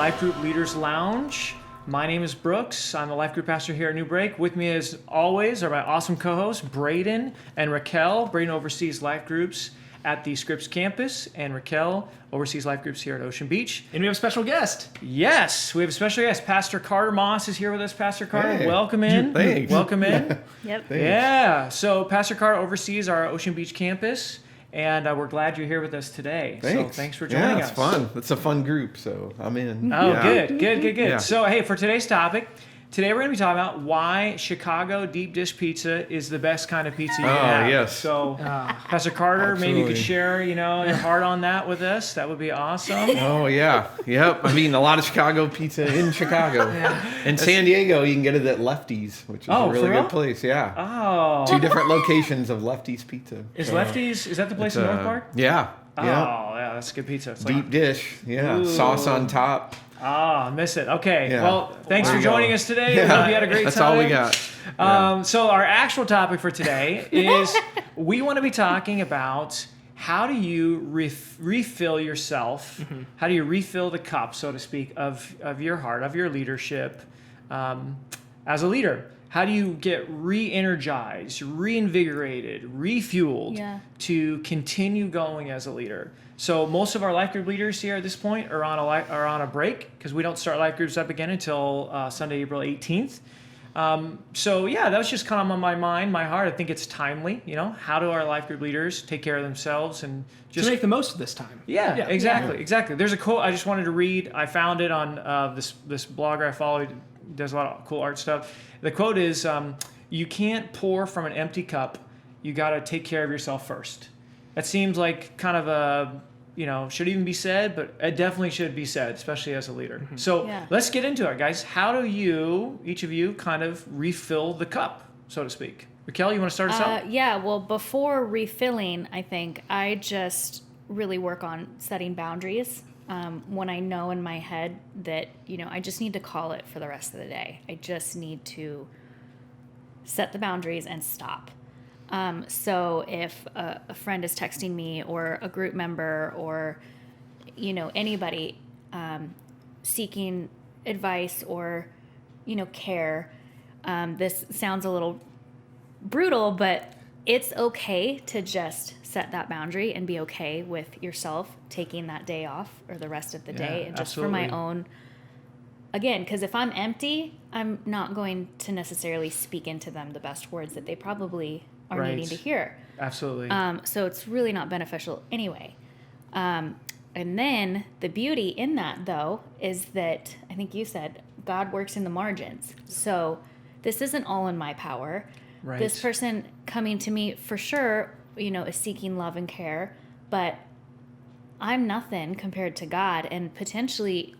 Life Group Leaders Lounge. My name is Brooks. I'm the Life Group Pastor here at Newbreak. With me, as always, are my awesome co-hosts, Braden and Raquel. Braden oversees life groups at the Scripps campus, and Raquel oversees life groups here at Ocean Beach. And we have a special guest. Yes, we have a special guest. Pastor Carter Moss is here with us. Pastor Carter, Hey. welcome in. Thanks. Welcome in. Yep. Thanks. Yeah, so Pastor Carter oversees our Ocean Beach campus, and we're glad you're here with us today. Thanks. So thanks for joining us. It's fun. It's a fun group, so I'm in. Oh, Yeah. good. Yeah. So, hey, for today's topic, today we're going to be talking about why Chicago deep dish pizza is the best kind of pizza you can have. Yes. So, Pastor Carter, maybe you could Absolutely. share, your heart on that with us. That would be awesome. Oh, yeah. Yep. I mean, a lot of Chicago pizza in Chicago. In San Diego, you can get it at Lefty's, which is Oh, a really for real? good place. Yeah. Oh. 2 different locations of Lefty's Pizza. Is So, Lefty's, is that the place it's, in North Park? Yeah. Oh, Yeah. yeah, that's good pizza. It's Deep dish. Yeah. Ooh. Sauce on top. I miss it. Okay. Yeah. Well, thanks There for you go. joining us today. Yeah. Hope you had a great That's time. all we got. Yeah. So our actual topic for today is we want to be talking about how do you refill yourself? Mm-hmm. How do you refill the cup, so to speak, of your heart, of your leadership as a leader? How do you get re-energized, reinvigorated, refueled to continue going as a leader? So most of our life group leaders here at this point are on a break because we don't start life groups up again until Sunday, April 18th. So yeah, that was just kind of on my mind, my heart. I think it's timely. How do our life group leaders take care of themselves and just To make the most of this time. Yeah, exactly. There's a quote I just wanted to read. I found it on this blogger I follow. He does a lot of cool art stuff. The quote is, "You can't pour from an empty cup. You got to take care of yourself first." That seems like kind of a should even be said, but it definitely should be said, especially as a leader. Mm-hmm. So Yeah. let's get into it, guys. How do each of you, kind of refill the cup, so to speak? Raquel, you want to start us out? Yeah, well, before refilling, I think I just really work on setting boundaries. When I know in my head that, I just need to call it for the rest of the day. I just need to set the boundaries and stop. So if a friend is texting me or a group member or, anybody seeking advice or, care, this sounds a little brutal, but it's okay to just set that boundary and be okay with yourself taking that day off or the rest of the day, and just for my own, again, because if I'm empty, I'm not going to necessarily speak into them the best words that they probably are needing to hear. Absolutely. So it's really not beneficial anyway. And then the beauty in that, though, is that I think you said God works in the margins. So this isn't all in my power. Right. This person coming to me for sure, is seeking love and care, but I'm nothing compared to God, and potentially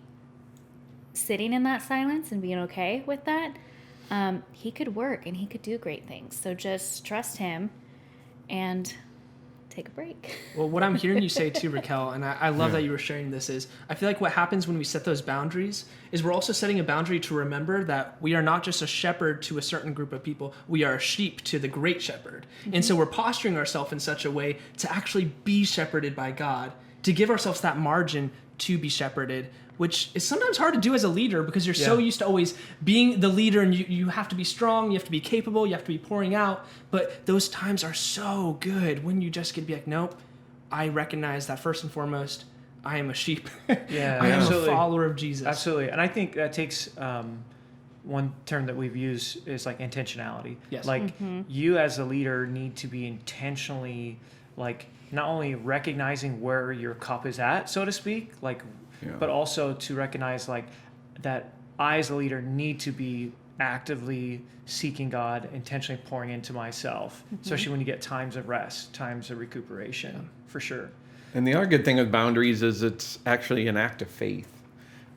sitting in that silence and being okay with that, he could work and he could do great things. So just trust him and take a break. Well, what I'm hearing you say too, Raquel, and I love that you were sharing this, is I feel like what happens when we set those boundaries is we're also setting a boundary to remember that we are not just a shepherd to a certain group of people. We are a sheep to the great shepherd. Mm-hmm. And so we're posturing ourselves in such a way to actually be shepherded by God, to give ourselves that margin to be shepherded, which is sometimes hard to do as a leader because you're so used to always being the leader, and you have to be strong, you have to be capable, you have to be pouring out. But those times are so good when you just get to be like, nope, I recognize that first and foremost, I am a sheep. Yeah, I am absolutely. a follower of Jesus. Absolutely. And I think that takes one term that we've used is like intentionality. Yes. Like you as a leader need to be intentionally like not only recognizing where your cup is at, so to speak, like but also to recognize like that I as a leader need to be actively seeking God, intentionally pouring into myself, especially when you get times of rest, times of recuperation, for sure. And the other good thing with boundaries is it's actually an act of faith,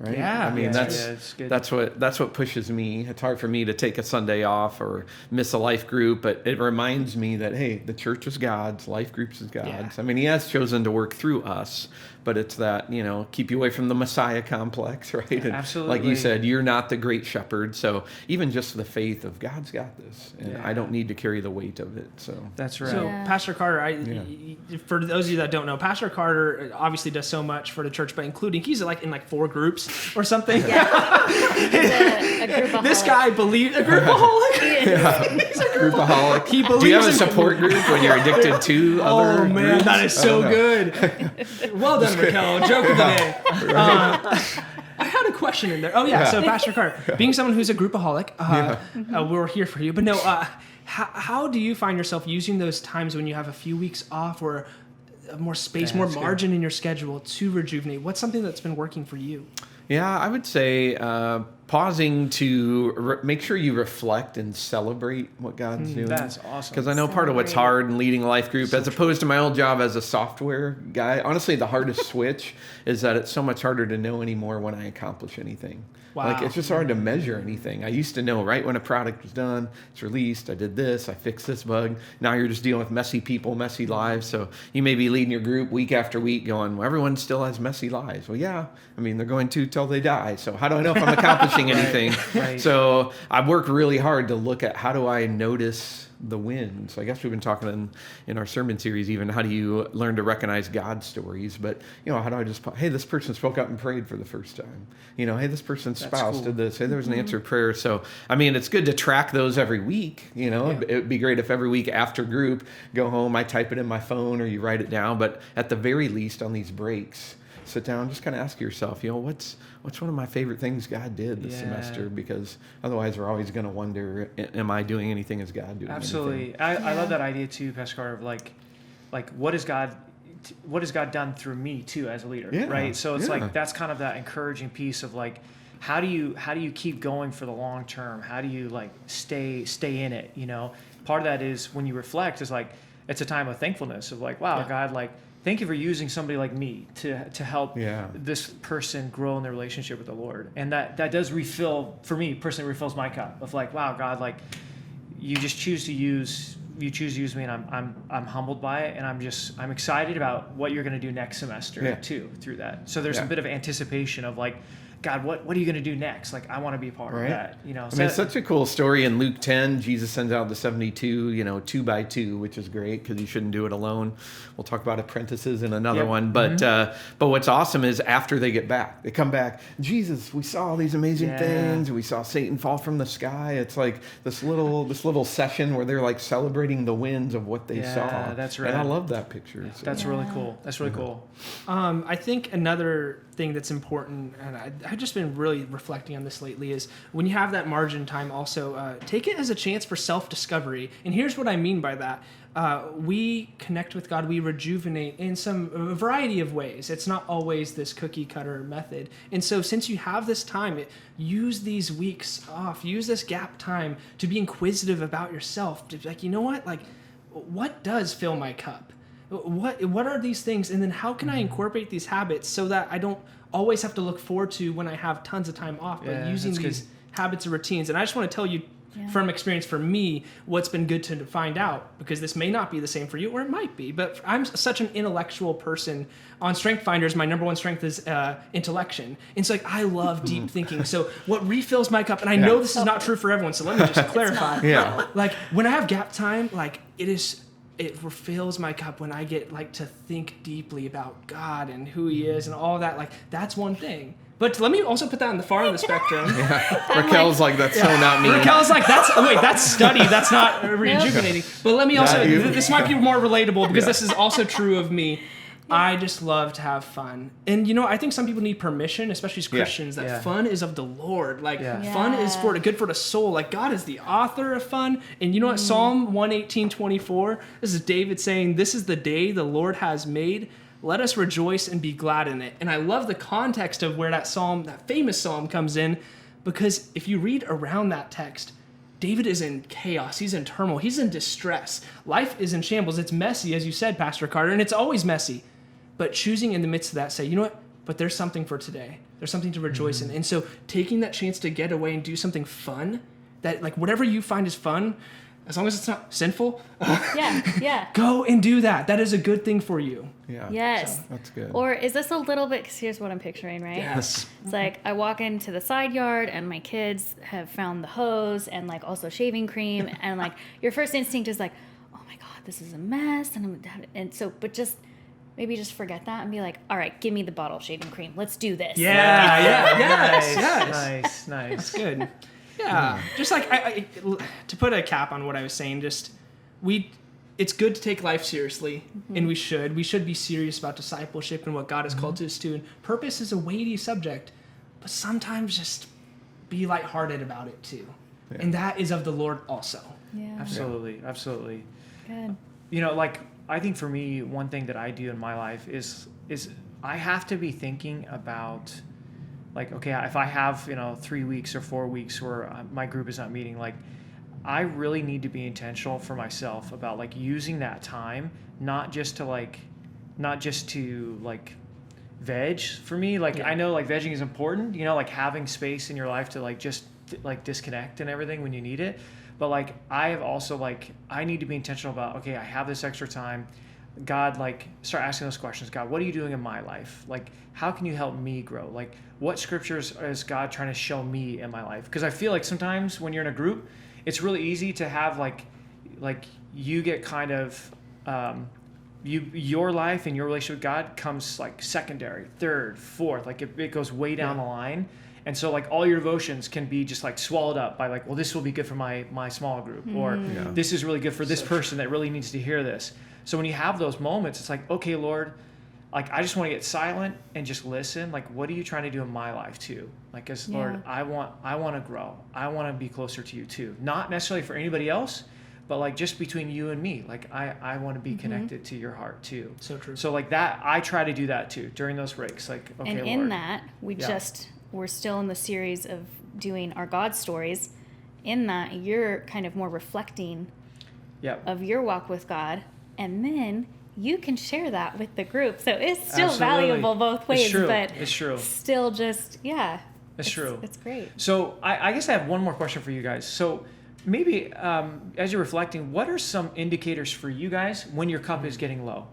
right? Yeah, I mean, it's good. that's what pushes me. It's hard for me to take a Sunday off or miss a life group, but it reminds me that, hey, the church is God's, life groups is God's. Yeah. I mean, he has chosen to work through us, but it's that, keep you away from the Messiah complex, right? And absolutely. like you said, you're not the great shepherd. So even just the faith of God's got this, and I don't need to carry the weight of it. So that's right. So Pastor Carter, for those of you that don't know, Pastor Carter obviously does so much for the church, but including he's in 4 groups or something. Yeah. He's a groupaholic. This guy believes a groupaholic. He's a groupaholic. He believes. Do you have a support group when you're addicted to other? Oh man, groups? that is so good. Well done, Raquel. Joke of the day. I had a question in there. Oh yeah. So Pastor Carter, being someone who's a groupaholic, we're here for you. But no, how do you find yourself using those times when you have a few weeks off or more space, more margin in your schedule to rejuvenate? What's something that's been working for you? Yeah, I would say pausing to make sure you reflect and celebrate what God's doing. That's awesome. Because I know part of what's hard in leading a life group, as opposed to my old job as a software guy, honestly, the hardest switch is that it's so much harder to know anymore when I accomplish anything. Wow. Like, it's just hard to measure anything. I used to know right when a product was done, it's released, I did this, I fixed this bug. Now you're just dealing with messy people, messy lives. So you may be leading your group week after week going, well, everyone still has messy lives. Well, yeah, I mean, they're going to till they die. So how do I know if I'm accomplishing anything? Right. So I work really hard to look at how do I notice the wins. I guess we've been talking in our sermon series, even how do you learn to recognize God's stories? But, how do I just, hey, this person spoke up and prayed for the first time. Hey, this person's spouse did this. Hey, there was an answered prayer. So, I mean, it's good to track those every week. It would be great if every week after group, go home, I type it in my phone or you write it down. But at the very least on these breaks, sit down, just kind of ask yourself, what's one of my favorite things God did this semester? Because otherwise we're always going to wonder, am I doing anything as God doing Absolutely. anything? I love that idea too, Pastor Carter, of like what has God done through me too as a leader, right? So it's like that's kind of that encouraging piece of like, how do you keep going for the long term? How do you like stay in it? Part of that is when you reflect is like it's a time of thankfulness of like, wow, God, like thank you for using somebody like me to help this person grow in their relationship with the Lord. And that does refill, for me personally, refills my cup of like, wow, God, like you choose to use me, and I'm humbled by it, and I'm excited about what you're going to do next semester too through that. So there's a bit of anticipation of like, God, what are you going to do next? Like, I want to be a part of that. So I mean, it's such a cool story in Luke 10. Jesus sends out the 72, 2 by 2, which is great because you shouldn't do it alone. We'll talk about apprentices in another one. But what's awesome is after they get back, they come back. Jesus, we saw all these amazing things. We saw Satan fall from the sky. It's like this little session where they're like celebrating the wins of what they saw. That's right. And I love that picture. So. That's really cool. That's really cool. I think another thing that's important, and I've just been really reflecting on this lately, is when you have that margin time also, take it as a chance for self-discovery. And here's what I mean by that. We connect with God, we rejuvenate in a variety of ways. It's not always this cookie cutter method. And so since you have this time, use these weeks off, use this gap time to be inquisitive about yourself. To be like, you know what? Like, what does fill my cup? What are these things? And then how can I incorporate these habits so that I don't always have to look forward to when I have tons of time off, but using these habits and routines. And I just want to tell you from experience for me, what's been good to find out, because this may not be the same for you, or it might be, but I'm such an intellectual person. On Strength Finders, my number one strength is intellection. And so I love deep thinking. So what refills my cup, and I know this is not true for everyone, so let me just clarify. Like when I have gap time, like it refills my cup when I get like to think deeply about God and who He is and all that. Like that's one thing. But let me also put that on the far end of the spectrum. Raquel's like, that's so not me. Raquel's like, that's study. That's not rejuvenating. But let me also, this might be more relatable because this is also true of me. I just love to have fun. And, I think some people need permission, especially as Christians, that fun is of the Lord. Like, fun is good for the soul. Like, God is the author of fun. And you know what? Psalm 118:24, this is David saying, "This is the day the Lord has made. Let us rejoice and be glad in it." And I love the context of where that famous psalm comes in, because if you read around that text, David is in chaos. He's in turmoil. He's in distress. Life is in shambles. It's messy, as you said, Pastor Carter, and it's always messy. But choosing in the midst of that, say, you know what? But there's something for today. There's something to rejoice in. And so taking that chance to get away and do something fun, that like whatever you find is fun, as long as it's not sinful, Yeah. go and do that. That is a good thing for you. Yeah. Yes. So, that's good. Or is this a little bit, because here's what I'm picturing, right? Yes. It's like I walk into the side yard and my kids have found the hose and like also shaving cream. And like your first instinct is like, oh my God, this is a mess. And so, but maybe just forget that and be like, all right, give me the bottle of shaving cream. Let's do this. Nice. That's good. Yeah. Just like I, to put a cap on what I was saying, it's good to take life seriously, and we should be serious about discipleship and what God has called us to. And purpose is a weighty subject, but sometimes just be lighthearted about it too. Yeah. And that is of the Lord also. Yeah. Absolutely. Good. You know, like, I think for me, one thing that I do in my life is I have to be thinking about, like, okay, if I have, 3 weeks or 4 weeks where my group is not meeting, like, I really need to be intentional for myself about like using that time, not just to veg for me. Like, I know like vegging is important, like having space in your life to like just like disconnect and everything when you need it. But like, I have also like, I need to be intentional about, okay, I have this extra time. God, like, start asking those questions. God, what are you doing in my life? Like, how can you help me grow? Like, what scriptures is God trying to show me in my life? Because I feel like sometimes when you're in a group, it's really easy to have like you get kind of your life and your relationship with God comes like secondary, third, fourth, like it goes way down the line. And so like all your devotions can be just like swallowed up by like, well, this will be good for my small group, or this is really good for this person that really needs to hear this. So when you have those moments, it's like, okay, Lord, like, I just want to get silent and just listen. Like, what are you trying to do in my life too? Like, as Lord, I want to grow. I want to be closer to you too. Not necessarily for anybody else, but like just between you and me. Like, I want to be connected to your heart too. So true. So like that, I try to do that too during those breaks. Like, okay, and Lord. in that, we're still in the series of doing our God stories. In that, you're kind of more reflecting of your walk with God, and then you can share that with the group. So it's still valuable both ways, but it's true. Still just, it's true. It's great. So I guess I have one more question for you guys. So maybe as you're reflecting, what are some indicators for you guys when your cup is getting low?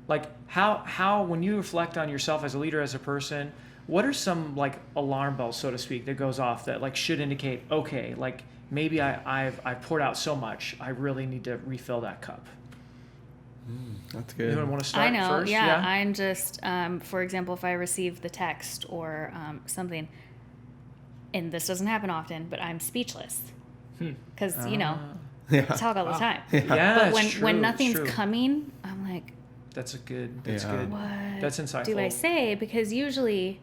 Like how when you reflect on yourself as a leader, as a person, what are some like alarm bells, so to speak, that goes off that like should indicate, okay, like maybe I've poured out so much, I really need to refill that cup? That's good. Anyone want to start I know, first? I'm just, for example, if I receive the text or something, and this doesn't happen often, but I'm speechless. Because, talk all the time. Yeah, but when nothing's coming, I'm like, that's good. what That's insightful. do I say? Because usually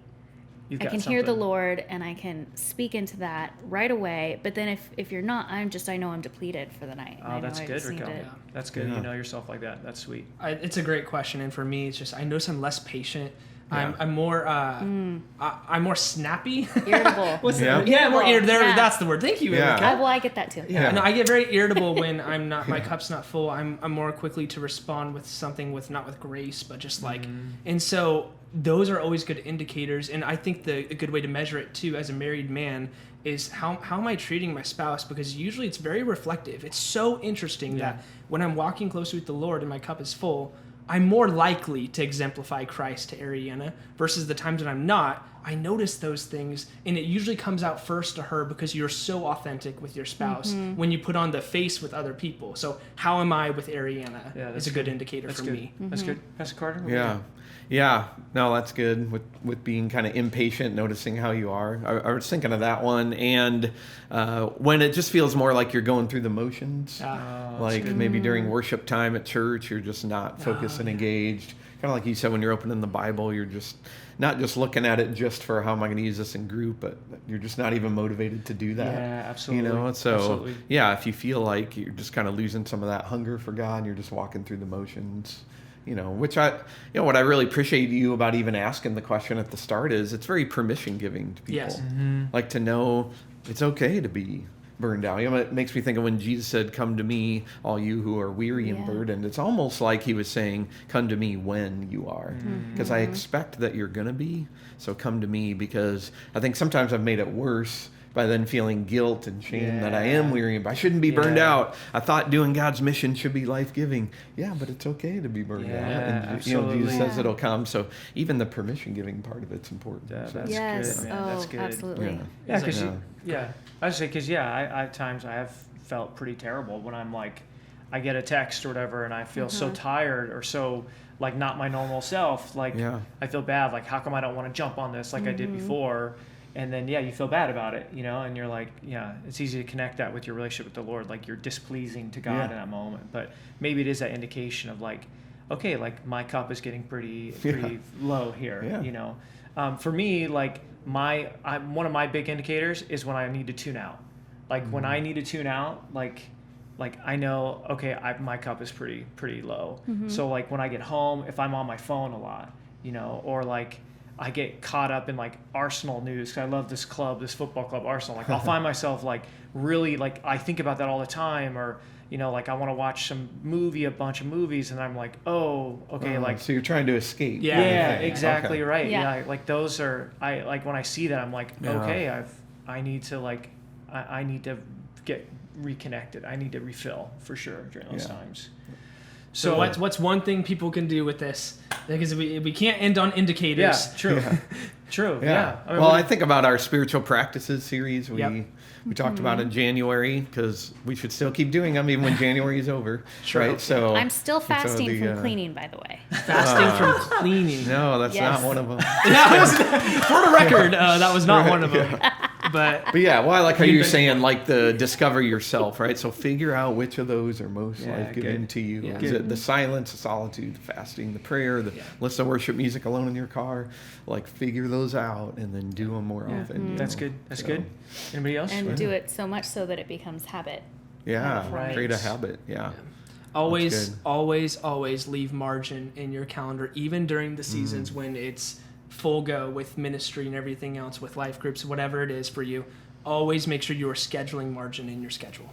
I can hear the Lord and I can speak into that right away. But then if you're not, I know I'm depleted for the night. Oh, that's good, Raquel. That's good. Yeah. You know yourself like that. That's sweet. It's a great question, and for me, it's just I notice I'm less patient. Yeah. I'm more I'm more snappy. Irritable. More Irritable. irritable. Yeah. That's the word. Thank you, Yeah. Erica. Well, I get that too. Yeah, no, I get very irritable when my cup's not full. I'm more quickly to respond with something not with grace, but just like, and so those are always good indicators. And I think a good way to measure it too, as a married man, is how am I treating my spouse? Because usually it's very reflective. It's so interesting that when I'm walking closely with the Lord and my cup is full, I'm more likely to exemplify Christ to Ariana versus the times when I'm not. I notice those things, and it usually comes out first to her because you're so authentic with your spouse when you put on the face with other people. So how am I with Ariana? Yeah, is a good indicator for me. That's good. Pastor Carter? Yeah, no, that's good with being kind of impatient, noticing how you are. I was thinking of that one, and when it just feels more like you're going through the motions, like maybe during worship time at church, you're just not focused and engaged. Kind of like you said, when you're opening the Bible, you're just not just looking at it just for how am I going to use this in group, but you're just not even motivated to do that. Yeah, absolutely. So absolutely. If you feel like you're just kind of losing some of that hunger for God, and you're just walking through the motions. Which what I really appreciate you about even asking the question at the start is it's very permission giving to people. Yes. Like to know it's okay to be burned out. It makes me think of when Jesus said, "Come to me, all you who are weary and burdened." It's almost like he was saying, "Come to me when you are," because I expect that you're gonna be. So come to me, because I think sometimes I've made it worse by then feeling guilt and shame that I Yeah. am weary. I shouldn't be burned Yeah. out. I thought doing God's mission should be life-giving. Yeah, but it's okay to be burned Yeah, out. And absolutely. Jesus says Yeah. it'll come. So even the permission-giving part of it's important. Yeah, So, that's Yes. good, man. Oh, That's good. absolutely. Yeah. Yeah, because Yeah. I would say because I at times I have felt pretty terrible when I'm like, I get a text or whatever, and I feel so tired or so like not my normal self. Like Yeah. I feel bad. Like how come I don't want to jump on this like I did before? And then you feel bad about it, and you're like, it's easy to connect that with your relationship with the Lord. Like you're displeasing to God Yeah. in that moment, but maybe it is that indication of like, okay, like my cup is getting pretty low here. Yeah. For me, like one of my big indicators is when I need to tune out. Like when I need to tune out, like I know, okay, my cup is pretty low. So like when I get home, if I'm on my phone a lot, or like I get caught up in like Arsenal news, 'cause I love this football club, Arsenal. Like I'll find myself like really like I think about that all the time, or like I want to watch a bunch of movies, and I'm like, oh, okay, like so you're trying to escape. yeah, Okay. exactly Okay. right. Yeah. Yeah, like those are I like when I see that I'm like, Yeah. okay, I need to like I need to get reconnected. I need to refill for sure during those Yeah. times. So what's one thing people can do with this? Because we can't end on indicators. Yeah, true. Yeah. True. Yeah. Yeah. I mean, Well, I think about our spiritual practices series we Yep. we talked about in January, because we should still keep doing them even when January is over, Sure. right? So I'm still so fasting the, from cleaning, by the way. Fasting from cleaning. No, that's Yes. not one of them. For the record, that was not one of them. But But yeah, well, I like how You've you're been- saying, like, the discover yourself, right? So figure out which of those are most Yeah, life-giving good. to you. Yeah. Is it the silence, the solitude, the fasting, the prayer, the listen to worship music alone in your car? Like, figure those out and then do them more often. That's good. That's good. Anybody else? And do it so much so that it becomes habit. Yeah, Right. create a habit. Yeah. always, good. always leave margin in your calendar, even during the seasons when it's full go with ministry and everything else, with life groups, whatever it is for you. Always make sure you are scheduling margin in your schedule.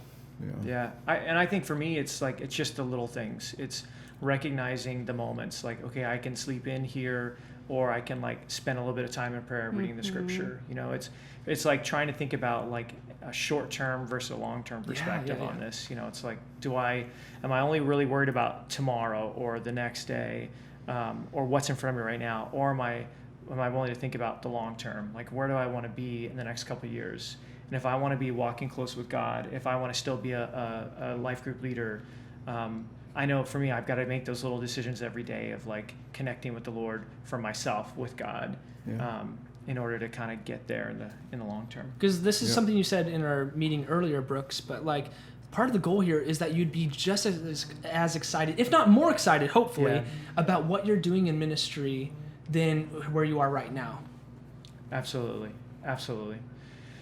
Yeah, I think for me, it's like it's just the little things. It's recognizing the moments. Like, okay, I can sleep in here, or I can like spend a little bit of time in prayer, reading the scripture. It's like trying to think about like a short term versus a long term perspective on this. It's like, am I only really worried about tomorrow or the next day, or what's in front of me right now, or am I willing to think about the long term? Like, where do I want to be in the next couple of years? And if I want to be walking close with God, if I want to still be a life group leader, I know for me, I've got to make those little decisions every day of like connecting with the Lord for myself with God, in order to kind of get there in the long term. Because this is something you said in our meeting earlier, Brooks, but like part of the goal here is that you'd be just as excited, if not more excited, hopefully, about what you're doing in ministry than where you are right now. Absolutely.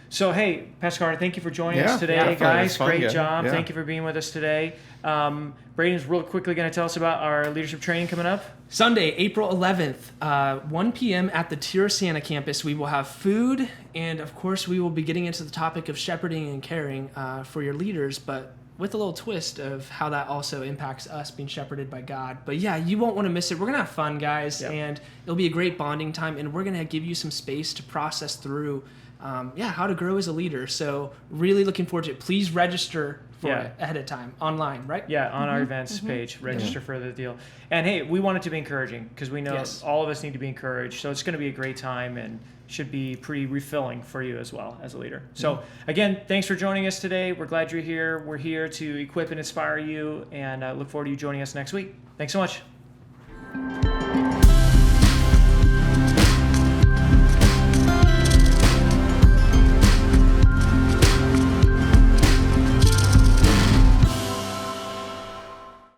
So, hey, Pastor Carter, thank you for joining us today, definitely. It guys. was fun, Great yeah. job. Yeah. Thank you for being with us today. Braden's real quickly going to tell us about our leadership training coming up. Sunday, April 11th, 1 p.m. at the Tirasiana campus. We will have food, and of course, we will be getting into the topic of shepherding and caring for your leaders, but with a little twist of how that also impacts us being shepherded by God. But yeah, you won't want to miss it. We're going to have fun, guys, and it'll be a great bonding time, and we're going to give you some space to process through how to grow as a leader. So really looking forward to it. Please register for it ahead of time online, right? Yeah, on our events page, register for the deal. And hey, we want it to be encouraging because we know all of us need to be encouraged. So it's going to be a great time and should be pretty refilling for you as well as a leader. So again, thanks for joining us today. We're glad you're here. We're here to equip and inspire you, and look forward to you joining us next week. Thanks so much.